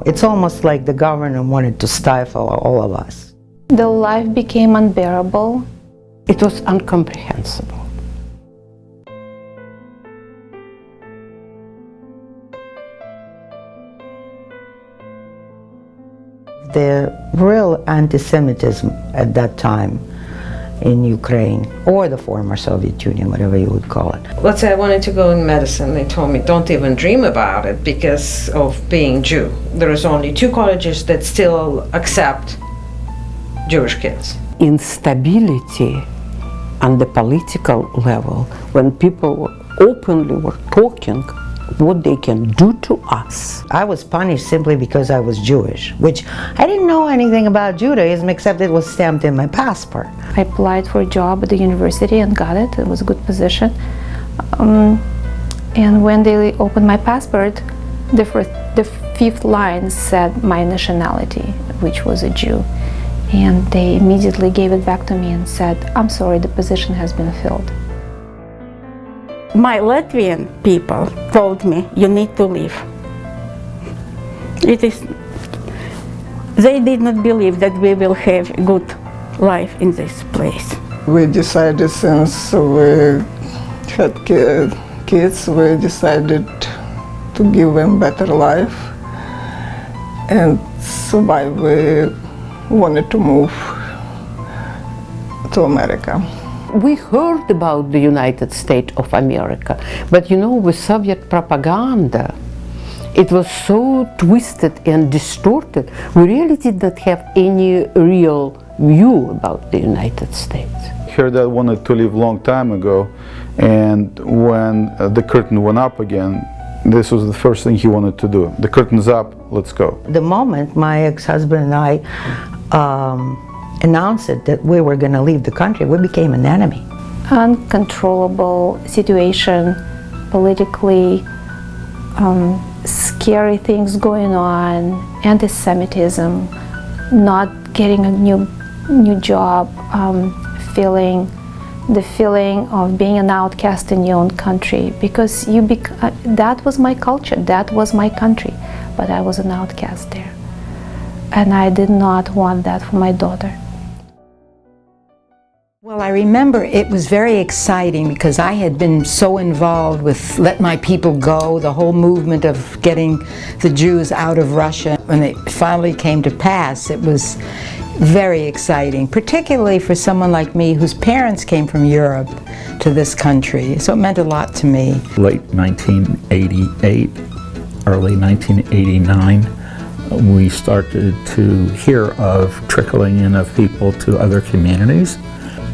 It's almost like the government wanted to stifle all of us. The life became unbearable. It was incomprehensible. The real anti-Semitism at that time in Ukraine, or the former Soviet Union, whatever you would call it. Let's say I wanted to go in medicine. They told me, don't even dream about it because of being Jew. There is only 2 colleges that still accept Jewish kids. Instability on the political level, when people openly were talking what they can do to us. I was punished simply because I was Jewish, which I didn't know anything about Judaism except it was stamped in my passport. I applied for a job at the university and got it. It was a good position. And when they opened my passport, the 5th line said my nationality, which was a Jew. And they immediately gave it back to me and said, I'm sorry, the position has been filled. My Latvian people told me, you need to leave. They did not believe that we will have a good life in this place. We decided, since we had kids, we decided to give them better life. And so why we wanted to move to America. We heard about the United States of America, but with Soviet propaganda, it was so twisted and distorted, we really did not have any real view about the United States. Her dad wanted to leave long time ago, and when the curtain went up again, this was the first thing he wanted to do. The curtain's up, let's go. The moment my ex-husband and I announced it that we were going to leave the country, we became an enemy. Uncontrollable situation, politically, scary things going on, anti-Semitism, not getting a new job, the feeling of being an outcast in your own country, because that was my culture, that was my country, but I was an outcast there. And I did not want that for my daughter. Well, I remember it was very exciting because I had been so involved with Let My People Go, the whole movement of getting the Jews out of Russia. When it finally came to pass, it was very exciting, particularly for someone like me whose parents came from Europe to this country. So it meant a lot to me. Late 1988, early 1989, we started to hear of trickling in of people to other communities.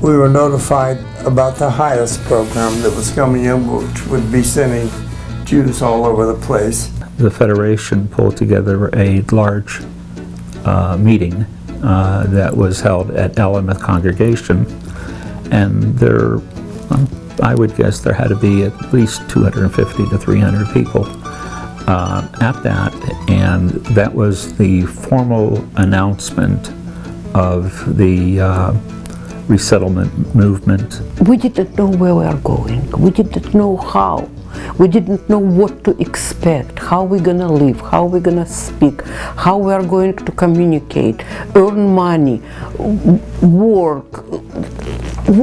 We were notified about the highest program that was coming in, which would be sending Jews all over the place. The Federation pulled together a large meeting that was held at Alameth Congregation, and I would guess there had to be at least 250 to 300 people at that, and that was the formal announcement of the resettlement movement. We didn't know where we were going. We didn't know how. We didn't know what to expect, how we're gonna live, how we're gonna speak, how we are going to communicate, earn money, work.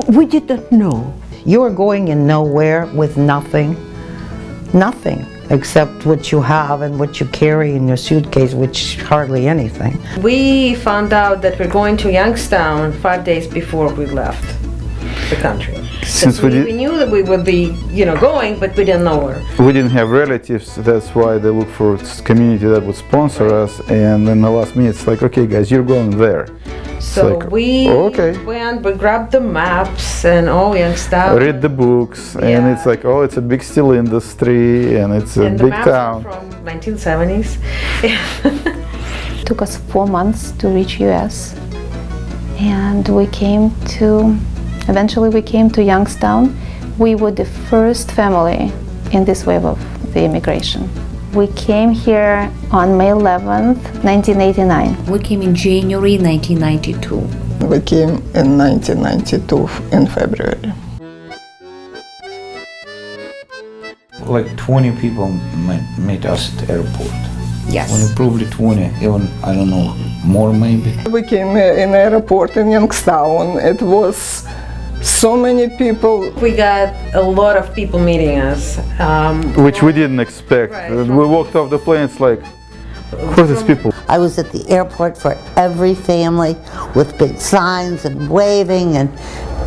We didn't know. You were going in nowhere with nothing except what you have and what you carry in your suitcase, which hardly anything. We found out that we're going to Youngstown 5 days before we left the country. Since we knew that we would be, going, but we didn't know where. We didn't have relatives, that's why they looked for a community that would sponsor us, and then the last minute it's like, okay guys, you're going there. So we went, we grabbed the maps and Youngstown. Read the books, and it's like, it's a big steel industry, and it's a big town. From 1970s. It took us 4 months to reach US, and eventually we came to Youngstown. We were the first family in this wave of the immigration. We came here on May 11th, 1989. We came in January 1992. We came in 1992 in February. Like 20 people met us at the airport. Yes. When probably 20, even, I don't know, more maybe. We came in airport in Youngstown. It was so many people. We got a lot of people meeting us. Which we didn't expect. Right. We walked off the plane, it's like, who are these people? I was at the airport for every family with big signs and waving and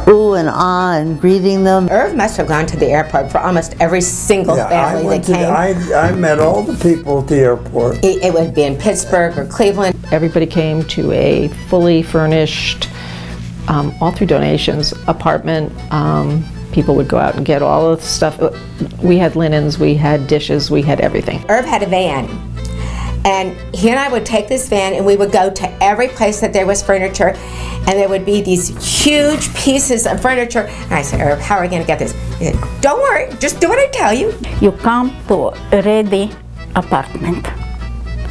ooh and ah and greeting them. Irv must have gone to the airport for almost every single family that came. I met all the people at the airport. It would be in Pittsburgh or Cleveland. Everybody came to a fully furnished, all through donations, apartment. People would go out and get all of the stuff. We had linens, we had dishes, we had everything. Irv had a van. And he and I would take this van and we would go to every place that there was furniture, and there would be these huge pieces of furniture. And I said, Irv, how are we going to get this? He said, don't worry, just do what I tell you. You come to a ready apartment.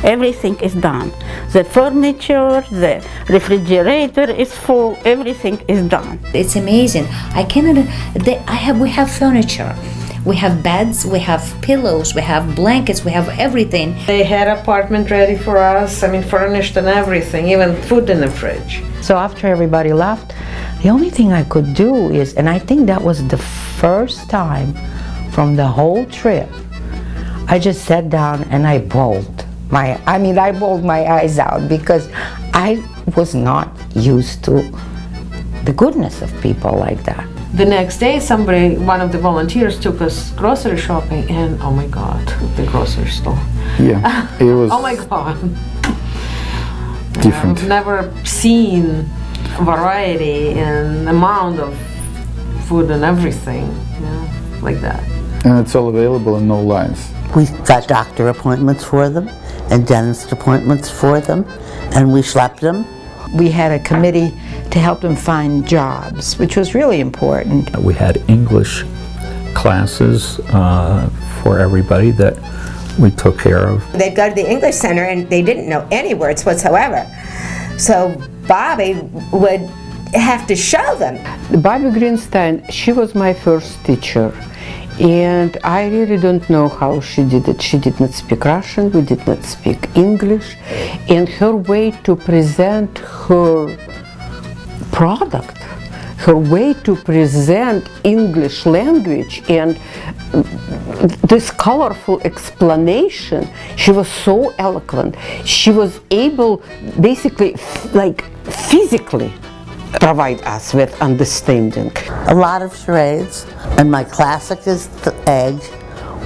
Everything is done. The furniture, the refrigerator is full, everything is done. It's amazing. I cannot. We have furniture. We have beds, we have pillows, we have blankets, we have everything. They had apartment ready for us, I mean furnished and everything, even food in the fridge. So after everybody left, the only thing I could do is, and I think that was the first time from the whole trip, I just sat down and I bawled. I bawled my eyes out because I was not used to the goodness of people like that. The next day, one of the volunteers took us grocery shopping, and oh my God, the grocery store. Yeah, it was oh my God. different. I've never seen variety and amount of food and everything, like that. And it's all available and no lines. We got doctor appointments for them and dentist appointments for them, and we schlepped them. We had a committee to help them find jobs, which was really important. We had English classes for everybody that we took care of. They'd go to the English Center and they didn't know any words whatsoever. So Bobby would have to show them. Bobby Greenstein, she was my first teacher. And I really don't know how she did it. She did not speak Russian, we did not speak English. And her way to present her product, her way to present English language and this colorful explanation, she was so eloquent. She was able, basically, like physically, provide us with understanding. A lot of charades, and my classic is the egg.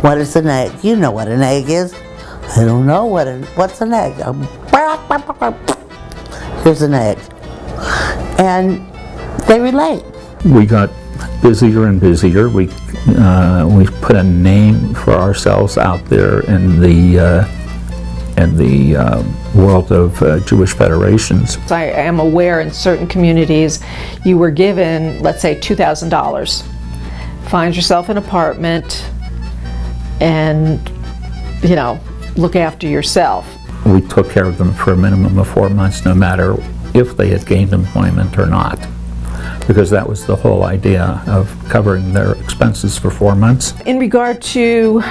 What is an egg? You know what an egg is. I don't know what's an egg. Here's an egg. And they relate. We got busier and busier. We put a name for ourselves out there in the world of Jewish federations. I am aware in certain communities you were given, let's say, $2,000. Find yourself an apartment and, look after yourself. We took care of them for a minimum of 4 months, no matter if they had gained employment or not, because that was the whole idea of covering their expenses for 4 months. In regard to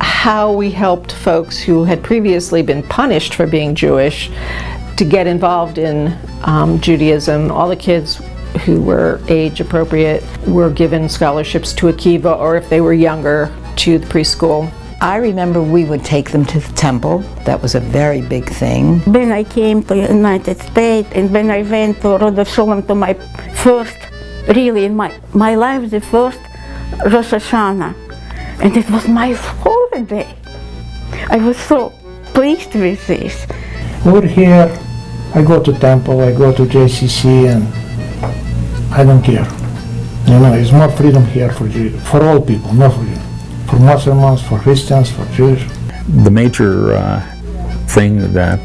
how we helped folks who had previously been punished for being Jewish to get involved in Judaism, all the kids who were age appropriate were given scholarships to Akiva, or if they were younger, to the preschool. I remember we would take them to the temple. That was a very big thing. When I came to the United States and when I went to Rodef Sholem to my first, really in my life, the first Rosh Hashanah. And it was my holiday. I was so pleased with this. We're here, I go to temple, I go to JCC, and I don't care. It's more freedom here for all people, not for you. For Muslims, for Christians, for Jews. The major thing that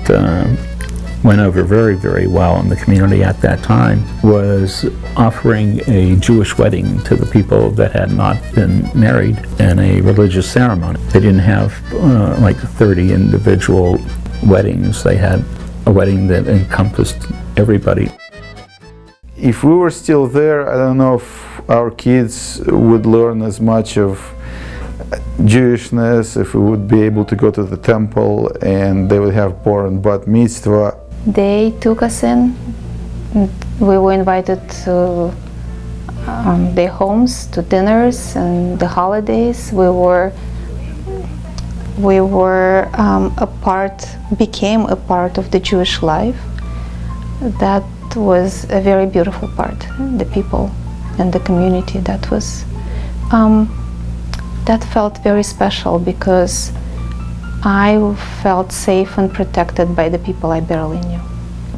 went over very, very well in the community at that time was offering a Jewish wedding to the people that had not been married in a religious ceremony. They didn't have like 30 individual weddings. They had a wedding that encompassed everybody. If we were still there, I don't know if our kids would learn as much of Jewishness, if we would be able to go to the temple and they would have bar and bat mitzvah. They took us in. We were invited to their homes, to dinners and the holidays. We were became a part of the Jewish life. That was a very beautiful part. The people and the community. That was that felt very special because I felt safe and protected by the people I barely knew.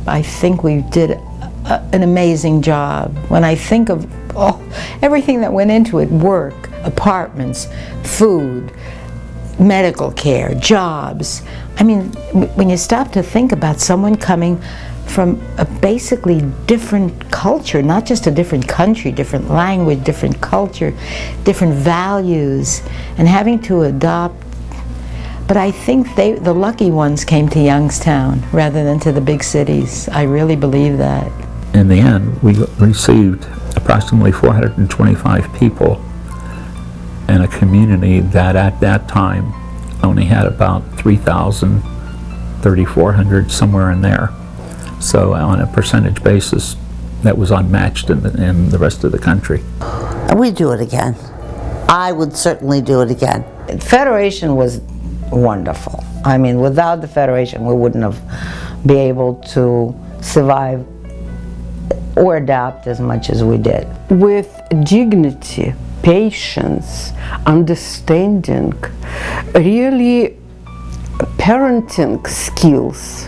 I think we did an amazing job. When I think of everything that went into it, work, apartments, food, medical care, jobs. I mean, when you stop to think about someone coming from a basically different culture, not just a different country, different language, different culture, different values, and having to adopt. But I think the lucky ones came to Youngstown rather than to the big cities. I really believe that. In the end, we received approximately 425 people in a community that at that time only had about 3,000, 3,400, somewhere in there. So on a percentage basis, that was unmatched in the rest of the country. We'd do it again. I would certainly do it again. Federation was wonderful. I mean, without the Federation, we wouldn't have been able to survive or adapt as much as we did. With dignity, patience, understanding, really parenting skills,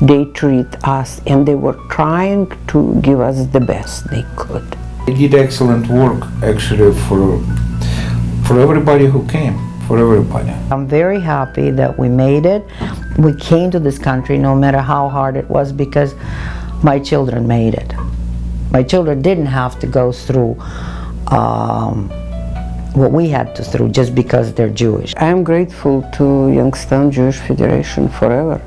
they treat us, and they were trying to give us the best they could. They did excellent work, actually, for everybody who came, for everybody. I'm very happy that we made it. We came to this country no matter how hard it was because my children made it. My children didn't have to go through what we had to through just because they're Jewish. I am grateful to Youngstown Jewish Federation forever.